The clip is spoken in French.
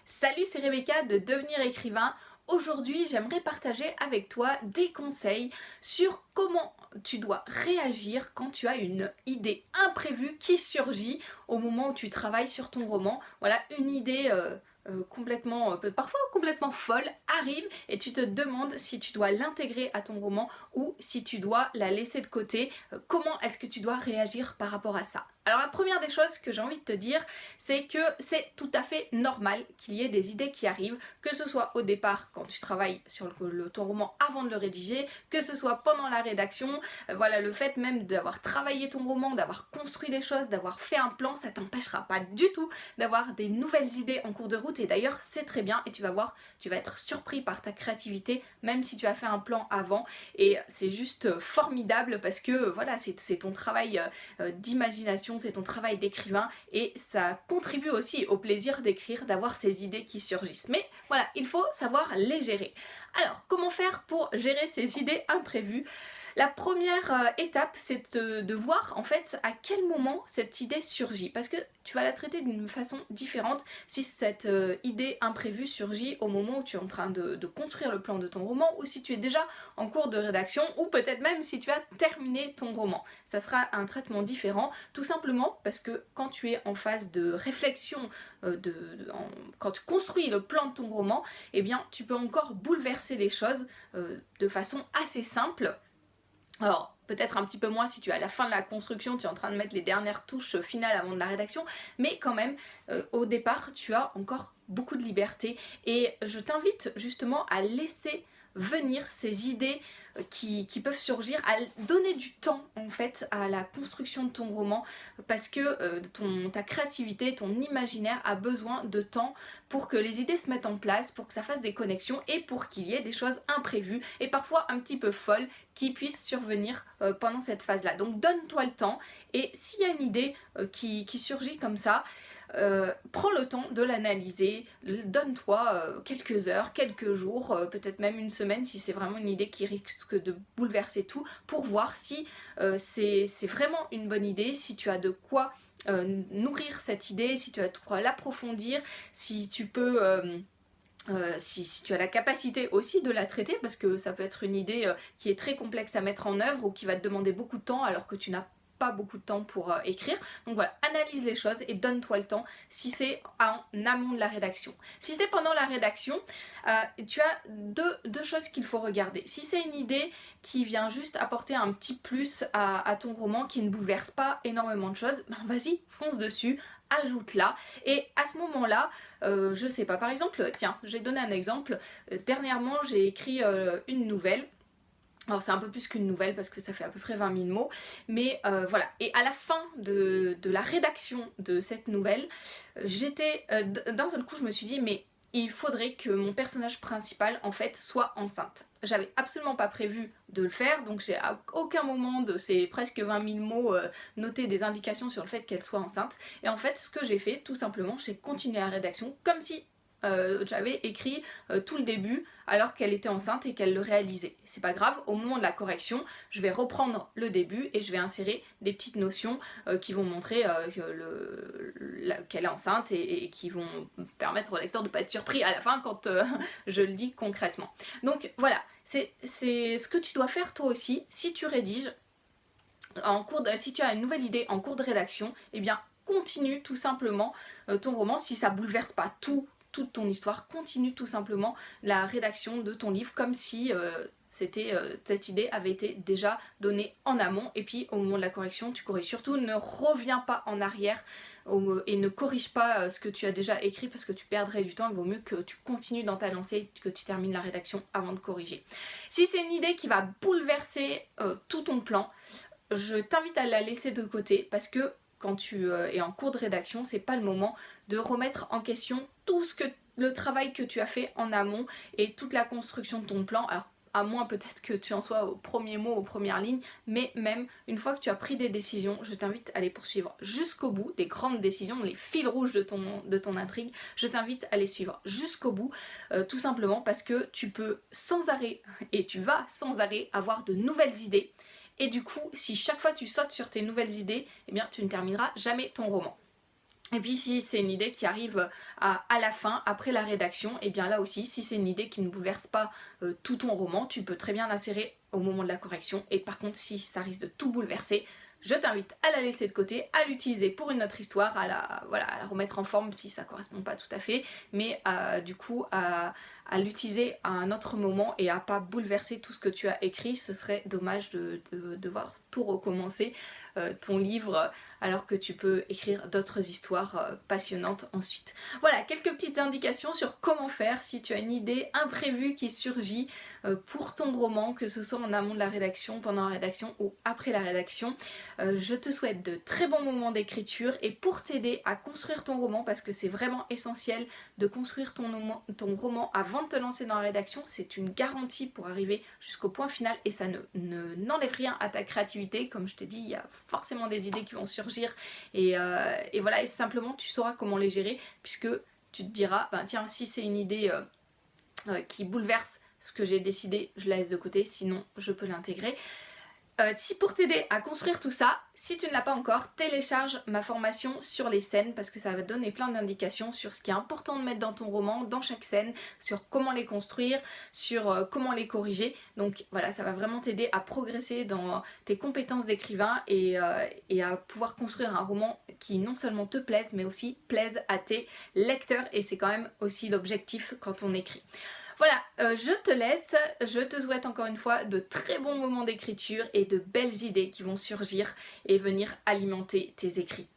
Salut, c'est Rebecca de Devenir écrivain. Aujourd'hui, j'aimerais partager avec toi des conseils sur comment tu dois réagir quand tu as une idée imprévue qui surgit au moment où tu travailles sur ton roman. Voilà, une idée complètement, parfois complètement folle arrive et tu te demandes si tu dois l'intégrer à ton roman ou si tu dois la laisser de côté. Comment est-ce que tu dois réagir par rapport à ça? Alors la première des choses que j'ai envie de te dire, c'est que c'est tout à fait normal qu'il y ait des idées qui arrivent, que ce soit au départ quand tu travailles sur ton roman avant de le rédiger, que ce soit pendant la rédaction. Voilà, le fait même d'avoir travaillé ton roman, d'avoir construit des choses, d'avoir fait un plan, ça t'empêchera pas du tout d'avoir des nouvelles idées en cours de route. Et d'ailleurs, c'est très bien et tu vas voir, tu vas être surpris par ta créativité, même si tu as fait un plan avant. Et c'est juste formidable parce que voilà, c'est ton travail d'imagination, c'est ton travail d'écrivain et ça contribue aussi au plaisir d'écrire, d'avoir ces idées qui surgissent. Mais voilà, il faut savoir les gérer. Alors, comment faire pour gérer ces idées imprévues ? La première étape, c'est de voir en fait à quel moment cette idée surgit, parce que tu vas la traiter d'une façon différente si cette idée imprévue surgit au moment où tu es en train de construire le plan de ton roman, ou si tu es déjà en cours de rédaction, ou peut-être même si tu as terminé ton roman. Ça sera un traitement différent, tout simplement parce que quand tu es en phase de réflexion, quand tu construis le plan de ton roman, eh bien tu peux encore bouleverser les choses de façon assez simple. Alors, peut-être un petit peu moins si tu es à la fin de la construction, tu es en train de mettre les dernières touches finales avant de la rédaction, mais quand même, au départ, tu as encore beaucoup de liberté et je t'invite justement à laisser venir ces idées qui peuvent surgir, à donner du temps en fait à la construction de ton roman parce que ta créativité, ton imaginaire a besoin de temps pour que les idées se mettent en place, pour que ça fasse des connexions et pour qu'il y ait des choses imprévues et parfois un petit peu folles qui puissent survenir pendant cette phase-là. Donc donne-toi le temps et s'il y a une idée qui surgit comme ça, prends le temps de l'analyser, donne-toi quelques heures, quelques jours, peut-être même une semaine si c'est vraiment une idée qui risque de bouleverser tout, pour voir si c'est vraiment une bonne idée, si tu as de quoi nourrir cette idée, si tu as de quoi l'approfondir, si tu peux... si tu as la capacité aussi de la traiter, parce que ça peut être une idée qui est très complexe à mettre en œuvre ou qui va te demander beaucoup de temps alors que tu n'as pas beaucoup de temps pour écrire. Donc voilà, analyse les choses et donne-toi le temps si c'est en amont de la rédaction. Si c'est pendant la rédaction, tu as deux choses qu'il faut regarder. Si c'est une idée qui vient juste apporter un petit plus à ton roman, qui ne bouleverse pas énormément de choses, ben vas-y, fonce dessus, ajoute-la. Et à ce moment-là, je sais pas, par exemple, tiens, je vais donner un exemple. Dernièrement, j'ai écrit une nouvelle. Alors c'est un peu plus qu'une nouvelle parce que ça fait à peu près 20 000 mots, mais voilà. Et à la fin de la rédaction de cette nouvelle, d'un seul coup je me suis dit mais il faudrait que mon personnage principal en fait soit enceinte. J'avais absolument pas prévu de le faire, donc j'ai à aucun moment de ces presque 20 000 mots noté des indications sur le fait qu'elle soit enceinte. Et en fait ce que j'ai fait tout simplement, j'ai continué la rédaction comme si j'avais écrit tout le début alors qu'elle était enceinte et qu'elle le réalisait. C'est pas grave, au moment de la correction, je vais reprendre le début et je vais insérer des petites notions qui vont montrer qu'elle est enceinte et qui vont permettre au lecteur de pas être surpris à la fin quand je le dis concrètement. Donc voilà, c'est ce que tu dois faire toi aussi si tu rédiges si tu as une nouvelle idée en cours de rédaction, eh bien continue tout simplement ton roman. Si ça bouleverse pas toute ton histoire, continue tout simplement la rédaction de ton livre comme si cette idée avait été déjà donnée en amont, et puis au moment de la correction tu corriges. Surtout ne reviens pas en arrière et ne corrige pas ce que tu as déjà écrit parce que tu perdrais du temps. Il vaut mieux que tu continues dans ta lancée, que tu termines la rédaction avant de corriger. Si c'est une idée qui va bouleverser tout ton plan, je t'invite à la laisser de côté parce que quand tu es en cours de rédaction, c'est pas le moment de remettre en question le travail que tu as fait en amont et toute la construction de ton plan. Alors, à moins peut-être que tu en sois au premier mot, aux premières lignes, mais même une fois que tu as pris des décisions, je t'invite à les poursuivre jusqu'au bout, des grandes décisions, les fils rouges de ton intrigue, je t'invite à les suivre jusqu'au bout, tout simplement parce que tu peux sans arrêt, et tu vas sans arrêt avoir de nouvelles idées. Et du coup, si chaque fois tu sautes sur tes nouvelles idées, eh bien tu ne termineras jamais ton roman. Et puis si c'est une idée qui arrive à la fin, après la rédaction, et bien là aussi, si c'est une idée qui ne bouleverse pas tout ton roman, tu peux très bien l'insérer au moment de la correction. Et par contre, si ça risque de tout bouleverser, je t'invite à la laisser de côté, à l'utiliser pour une autre histoire, voilà, à la remettre en forme si ça ne correspond pas tout à fait, mais du coup à l'utiliser à un autre moment et à pas bouleverser tout ce que tu as écrit. Ce serait dommage de devoir tout recommencer ton livre alors que tu peux écrire d'autres histoires passionnantes ensuite. Voilà, quelques petites indications sur comment faire si tu as une idée imprévue qui surgit pour ton roman, que ce soit en amont de la rédaction, pendant la rédaction ou après la rédaction. Je te souhaite de très bons moments d'écriture et pour t'aider à construire ton roman, parce que c'est vraiment essentiel de construire ton roman avant de te lancer dans la rédaction, c'est une garantie pour arriver jusqu'au point final et ça n'enlève rien à ta créativité. Comme je t'ai dit, il y a forcément des idées qui vont surgir et voilà, et simplement tu sauras comment les gérer, puisque tu te diras, ben tiens, si c'est une idée qui bouleverse ce que j'ai décidé, je la laisse de côté, sinon je peux l'intégrer. Si pour t'aider à construire tout ça, si tu ne l'as pas encore, télécharge ma formation sur les scènes parce que ça va te donner plein d'indications sur ce qui est important de mettre dans ton roman, dans chaque scène, sur comment les construire, sur comment les corriger. Donc voilà, ça va vraiment t'aider à progresser dans tes compétences d'écrivain et à pouvoir construire un roman qui non seulement te plaise mais aussi plaise à tes lecteurs et c'est quand même aussi l'objectif quand on écrit. Voilà, je te laisse, je te souhaite encore une fois de très bons moments d'écriture et de belles idées qui vont surgir et venir alimenter tes écrits.